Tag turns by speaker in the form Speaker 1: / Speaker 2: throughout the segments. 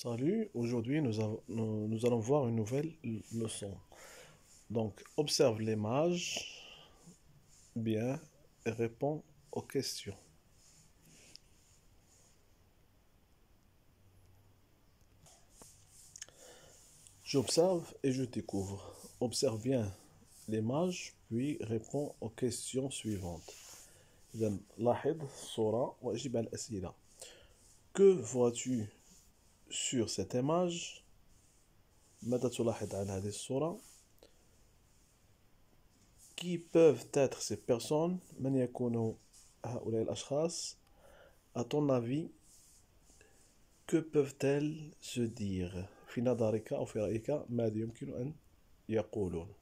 Speaker 1: Salut, aujourd'hui nous allons voir une nouvelle leçon. Donc, observe l'image bien et réponds aux questions. J'observe et je découvre. Observe bien l'image, puis réponds aux questions suivantes. إذن لاحظ الصورة وأجب على الأسئلة. Que vois-tu sur cette image؟ ماذا تلاحظ على هذه الصورة؟ Qui peuvent être ces personnes؟ من يكونوا هؤلاء الأشخاص؟ À ton avis, que peuvent-elles se dire؟ في نظرك أو في رأيك ماذا يمكن أن يقولون؟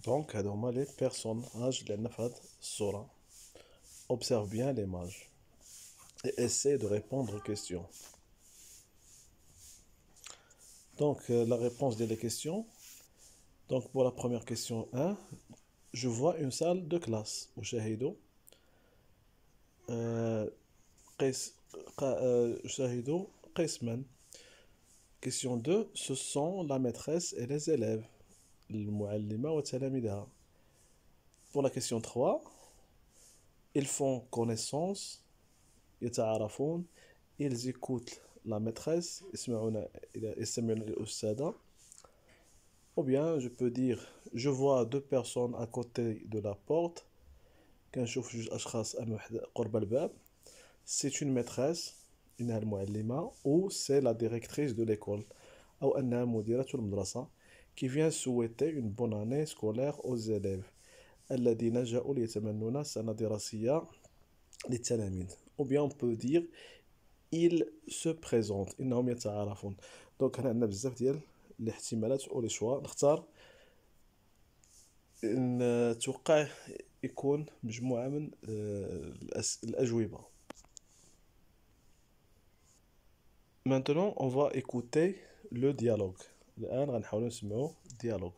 Speaker 1: Donc, هادو هما les personnages اللي عندنا في هاد الصورة. Observe bien l'image et essaie de répondre aux questions. Donc, la réponse des questions. Donc, pour la première question 1, je vois une salle de classe. أشاهد أشاهد قسما. Question 2, ce sont la maîtresse et les élèves. المعلمة وتلاميذها. Pour la question 3, ils font connaissance. يتعارفون. Ils écoutent la maîtresse. يستمعون الأستاذة. Ou bien je peux dire je vois deux personnes à côté de la porte. كنشوف جوج أشخاص قرب الباب. C'est une maîtresse إنها المعلمة ou c'est la directrice de l'école أو أنها مديرة المدرسة qui vient souhaiter une bonne année scolaire aux élèves الذين جاءوا ليتمنون سنة دراسية للتلاميذ. Ou bien on peut dire ils se présentent إنهم يتعارفون. دونك هنا عندنا بزاف ديال الاحتمالات أو لي شوا نختار نتوقع يكون مجموعة من الأجوبة. Maintenant, on va écouter le dialogue. الآن غنحاولوا نسمعوا dialogue.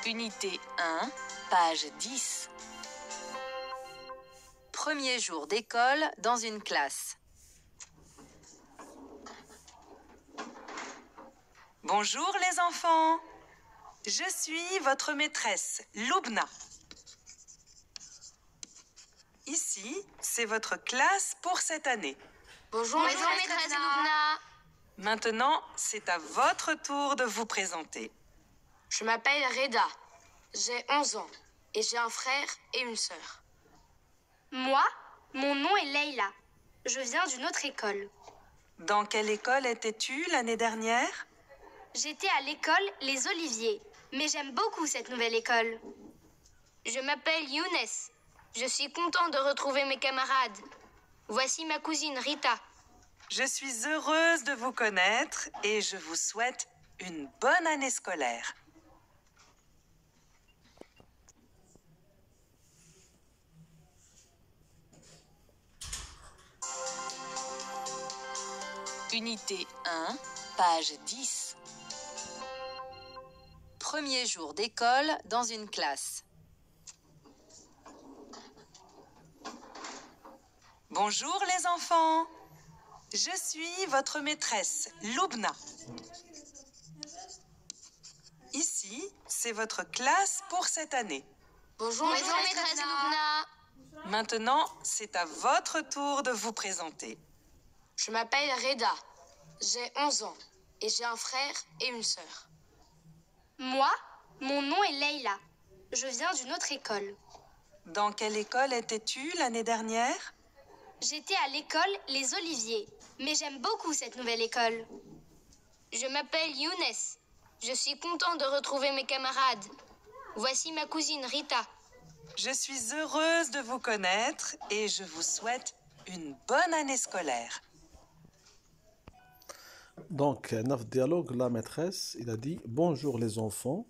Speaker 2: Unité 1, page 10. Premier jour d'école dans une classe. Bonjour les enfants. Je suis votre maîtresse, Loubna. Ici, c'est votre classe pour cette année.
Speaker 3: Bonjour maîtresse Loubna.
Speaker 2: Maintenant, c'est à votre tour de vous présenter.
Speaker 3: Je m'appelle Reda. J'ai 11 ans et j'ai un frère et une sœur.
Speaker 4: Moi, mon nom est Leïla. Je viens d'une autre école.
Speaker 2: Dans quelle école étais-tu l'année dernière?
Speaker 4: J'étais à l'école Les Oliviers, mais j'aime beaucoup cette nouvelle école.
Speaker 5: Je m'appelle Younes. Je suis content de retrouver mes camarades. Voici ma cousine Rita.
Speaker 2: Je suis heureuse de vous connaître et je vous souhaite une bonne année scolaire. Unité 1, page 10. Premier jour d'école dans une classe. Bonjour les enfants. Je suis votre maîtresse, Loubna. Ici, c'est votre classe pour cette année.
Speaker 3: Bonjour maîtresse Loubna.
Speaker 2: Maintenant, c'est à votre tour de vous présenter.
Speaker 3: Je m'appelle Reda. J'ai 11 ans et j'ai un frère et une sœur.
Speaker 4: Moi, mon nom est Leïla. Je viens d'une autre école.
Speaker 2: Dans quelle école étais-tu l'année dernière?
Speaker 4: J'étais à l'école Les Oliviers, mais j'aime beaucoup cette nouvelle école.
Speaker 5: Je m'appelle Younes. Je suis content de retrouver mes camarades. Voici ma cousine Rita.
Speaker 2: Je suis heureuse de vous connaître et je vous souhaite une bonne année scolaire.
Speaker 1: Donc, dans le dialogue, la maîtresse, il a dit bonjour les enfants.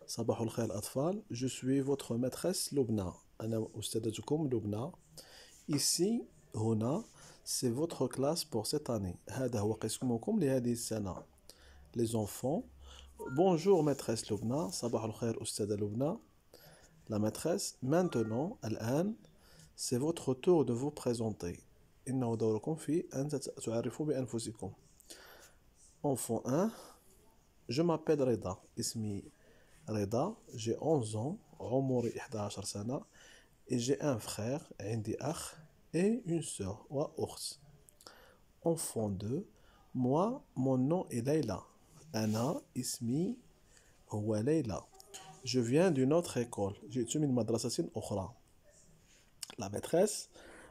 Speaker 1: صباح الخير الأطفال. Je suis votre maîtresse Loubna. أنا أستاذتكم لبنى. Ici, هنا, c'est votre classe pour cette année. هذا هو قسمكم لهذه السنة. les enfants. Bonjour maîtresse Lubna, sabah al-khair Oustada Lubna. La maîtresse, maintenant, الآن, c'est votre tour de vous présenter. إنه دوركم في أن تعرفوا بأنفسكم. Enfant 1, je m'appelle Reda. اسمي Reda, j'ai 11 ans, عمري 11 سنة, et j'ai un frère, عندي أخ, et une sœur, وأخت. Enfant 2, moi, mon nom est Leila. أنا اسمي هو ليلى. Je viens d'une autre école. جئت من مدرسة أخرى. La maîtresse,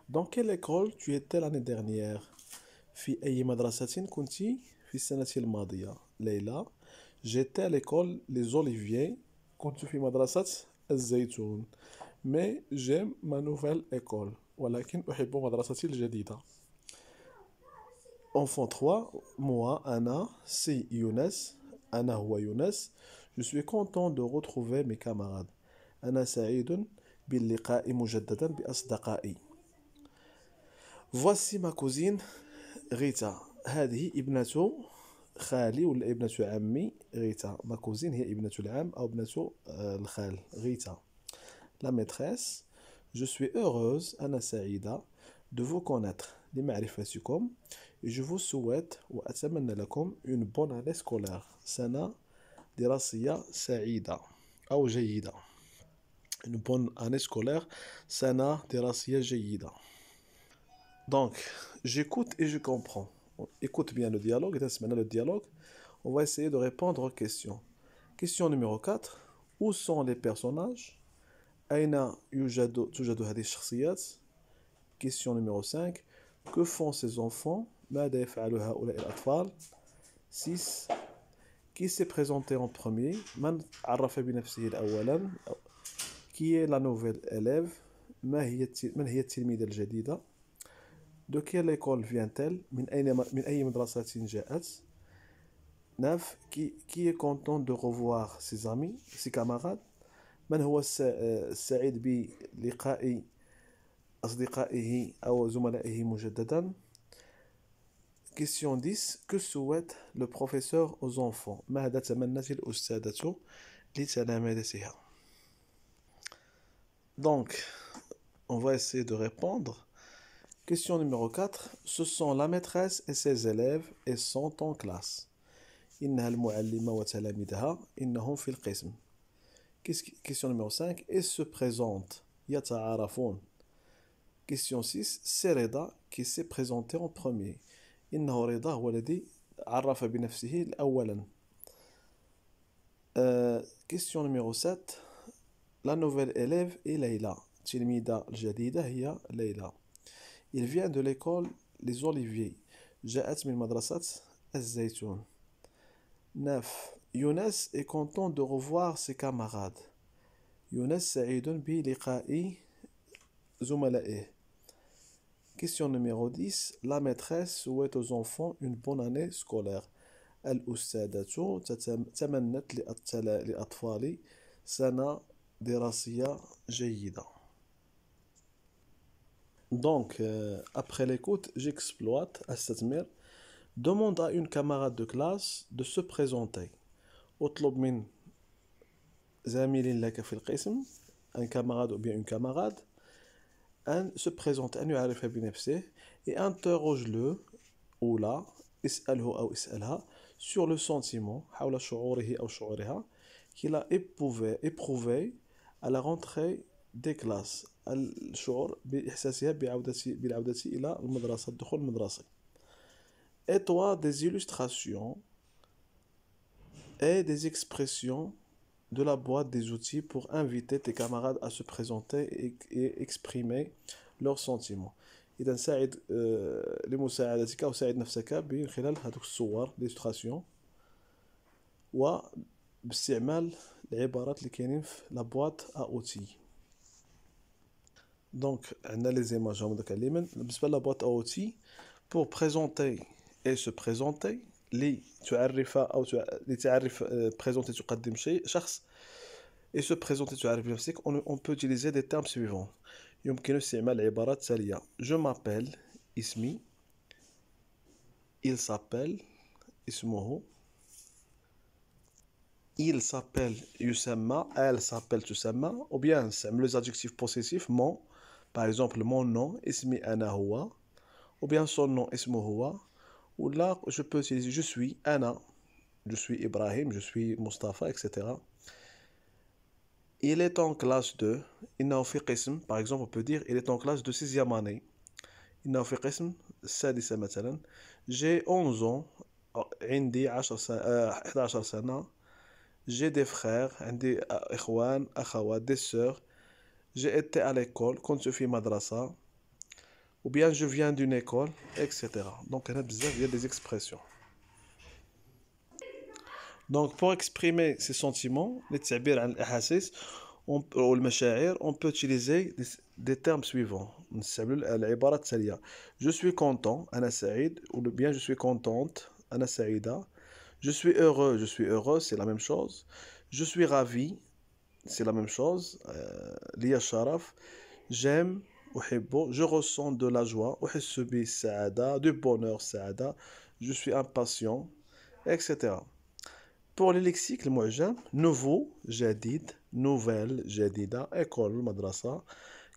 Speaker 1: dans quelle école tu étais l'année dernière? في أي مدرسة كنت في السنة الماضية؟ ليلى, j'étais à l'école Les Oliviers. كنت في مدرسة الزيتون. Mais j'aime ma nouvelle école. ولكن أحب مدرستي الجديدة. Enfant 3, moi, Anna, c'est Younes. Anna هو يونس. Je suis content de retrouver mes camarades. أنا سعيد باللقاء مجددا بأصدقائي. Voici ma cousine Rita. هذه ابنة خالي ولا ابنة عمي غيتا. Ma cousine هي ابنة العم أو ابنة الخال غيتا. La maîtresse, je suis heureuse أنا سعيدة de vous connaître لمعرفتكم et je vous souhaite وأتمنى لكم une bonne année scolaire. سنة دراسية سعيدة أو جيدة. Une bonne année scolaire, سنة دراسية جيدة. Donc, j'écoute et je comprends. On écoute bien le dialogue, et maintenant le dialogue, on va essayer de répondre aux questions. Question numéro 4. Où sont les personnages? أين توجد هذه الشخصيات? Question numéro 5. Que font ces enfants? ماذا يفعل هؤلاء الأطفال? 6. Qui s'est présenté en premier? من عرف بنفسه أولا? Qui est la nouvelle élève? من هي التلميذة الجديدة? De quelle école vient-elle? من أي مدرسة جاءت? 9. Qui est content de revoir ses amis, ses camarades? من هو السعيد بلقاء أصدقائه أو زملائه مجددا؟ Question 10. Que souhaite le professeur aux enfants? ماذا تمنت الأستاذة لتلامذتها? Donc, on va essayer de répondre. Question numéro 4. Ce sont la maîtresse et ses élèves et sont en classe. إنها المعلمة وتلاميذها إنهم في القسم. Question numéro 5. Et se présente. يتعارفون. Question 6. C'est Reda qui s'est présenté en premier. إنه رضا هو الذي عرف بنفسه أولا. Question numéro 7. La nouvelle élève est Leila. التلميذة الجديدة هي ليلى. Il vient de l'école Les Oliviers. جاءت من مدرسة الزيتون. 9. Younes est content de revoir ses camarades. يونس سعيد بلقاء زملائه. Question numéro 10. La maîtresse souhaite aux enfants une bonne année scolaire. الأستاذة تمنت للأطفال سنة دراسية جيدة. Donc, après l'écoute, j'exploite أستثمر. Demande à une camarade de classe de se présenter. اطلب من زميل لك في القسم, un camarade ou bien une camarade, أن se présente, أن يعرف بنفسه, et interroge-le ou la, اسأله أو اسألها, sur le sentiment, حول شعوره أو شعورها, qu'il a éprouvé à la rentrée des classes. الشعور بإحساسها بالعودة إلى المدرسة, الدخول المدرسي. Et toi des illustrations et des expressions de la boîte des outils pour inviter tes camarades à se présenter et exprimer leurs sentiments. إذا ساعد لمساعدتك أو ساعد نفسك من خلال هذوك الصور الإلستراسيون وباستعمال العبارات اللي كاينين في لا بواط ا اوتي. دونك عندنا لي زيماج هما داك اليمين. بالنسبة لا بواط ا اوتي pour présenter et se présenter لتعرف أو لتعرف présenter تقدم شخص et se présenter تعرف بنفسك. on peut utiliser des termes suivants. يمكن استعمال العبارات التالية. Je m'appelle اسمي. Il s'appelle اسمه. il s'appelle Yusamma, elle s'appelle Tusamma, ou bien c'est les adjectifs possessifs, mon, par exemple mon nom, ismi ana huwa, ou bien son nom, ismu huwa, ou là je peux utiliser je suis ana, je suis Ibrahim, je suis Mustafa, etc. Il est en classe de, إنه في قسم, par exemple on peut dire il est en classe de 6e année. إنه في قسم السادسة مثلا. J'ai 11 ans, عندي 11 سنة. J'ai des frères, عندي إخوان أخوات, des sœurs. J'ai été à l'école, كنت في مدرسة. Ou bien je viens d'une école, etc. Donc il y a des expressions. Donc pour exprimer ces sentiments, les تعبير عن الأحاسيس ou المشاعر, on peut utiliser des termes suivants. نستعمل العبارات التالية. Je suis content, أنا سعيد, ou bien je suis contente, أنا سعيدة. Je suis heureux, c'est la même chose. Je suis ravi, c'est la même chose. لي الشرف. J'aime, أحب, je ressens de la joie, أحس بالسعادة, du bonheur, سعادة. Je suis impatient, etc. Pour les lexiques, le معجم, nouveau, جديد, nouvelle, جديدة, école, madrasa,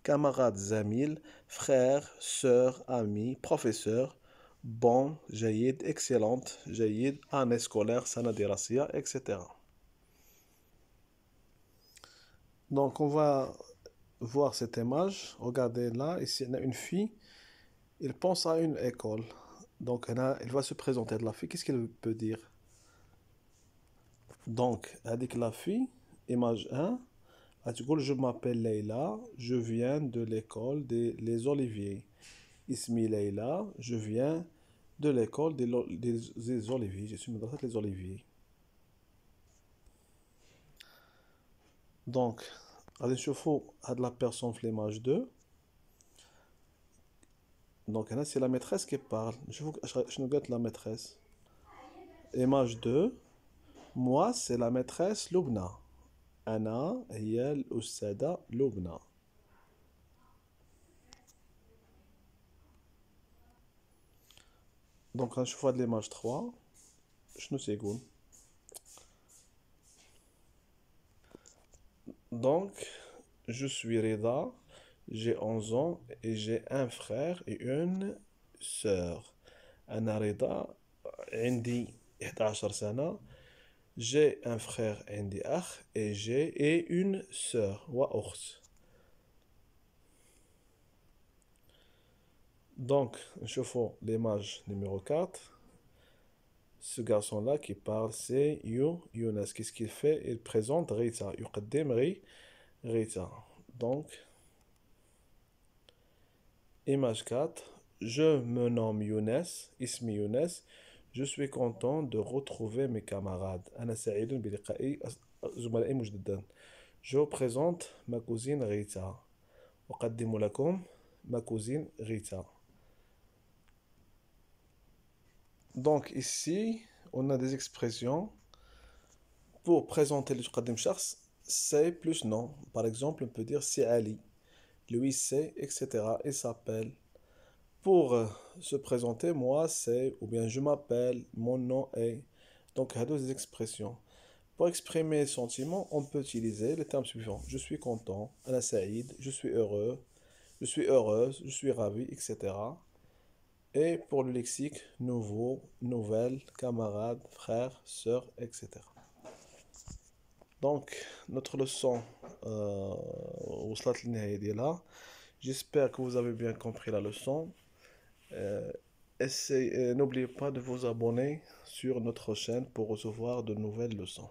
Speaker 1: camarade, zamil, frère, sœur, ami, professeur, bon, جيد, excellente, جيد, année scolaire, سنة دراسية, etc. Donc on va voir cette image. Regardez là, ici on a une fille, il pense à une école. Donc elle va se présenter de la fille, qu'est-ce qu'elle peut dire? Donc, avec la fille, image 1, je m'appelle Leïla, je viens de l'école des Oliviers. Ismi Leïla, je viens de l'école des Oliviers. Je suis dans les Oliviers. Donc, allez chauffer à la personne l'image 2. Donc, là, c'est la maîtresse qui parle. Je regarde la maîtresse. Image 2. Moi, c'est la maîtresse Lubna. أنا هي الأستاذة لبنى. Donc, غنشوفوا هاد l'image 3. شنو تيقول؟ Donc, je suis Reda, j'ai 11 ans et j'ai un frère et une sœur. أنا رضا عندي 11 سنة. J'ai un frère عندي أخ et une sœur وأخت. Donc, نشوفوا l'image numéro 4. Ce garçon-là qui parle, c'est Younes. Qu'est-ce qu'il fait? Il présente Rita. يقدم Rita. Donc, image 4. Je me nomme Younes. اسمي يونس. Je suis content de retrouver mes camarades. أنا سعيد بلقاء زملائي مجددا. Je présente ma cousine Rita. أقدم لكم ma cousine Rita. Donc ici, on a des expressions pour présenter le تقدم شخص, c'est plus nom. Par exemple, on peut dire c'est Ali. Lui c'est, etc. Il s'appelle. Pour se présenter, moi c'est, ou bien je m'appelle, mon nom est. Donc, il y a deux expressions. Pour exprimer sentiments, on peut utiliser les termes suivants. Je suis content, ana saïd, je suis heureux, je suis heureuse, je suis ravi, etc. Et pour le lexique, nouveau, nouvelle, camarade, frère, sœur, etc. Donc, notre leçon وصلت للنهاية ديالها. J'espère que vous avez bien compris la leçon. N'oubliez pas de vous abonner sur notre chaîne pour recevoir de nouvelles leçons.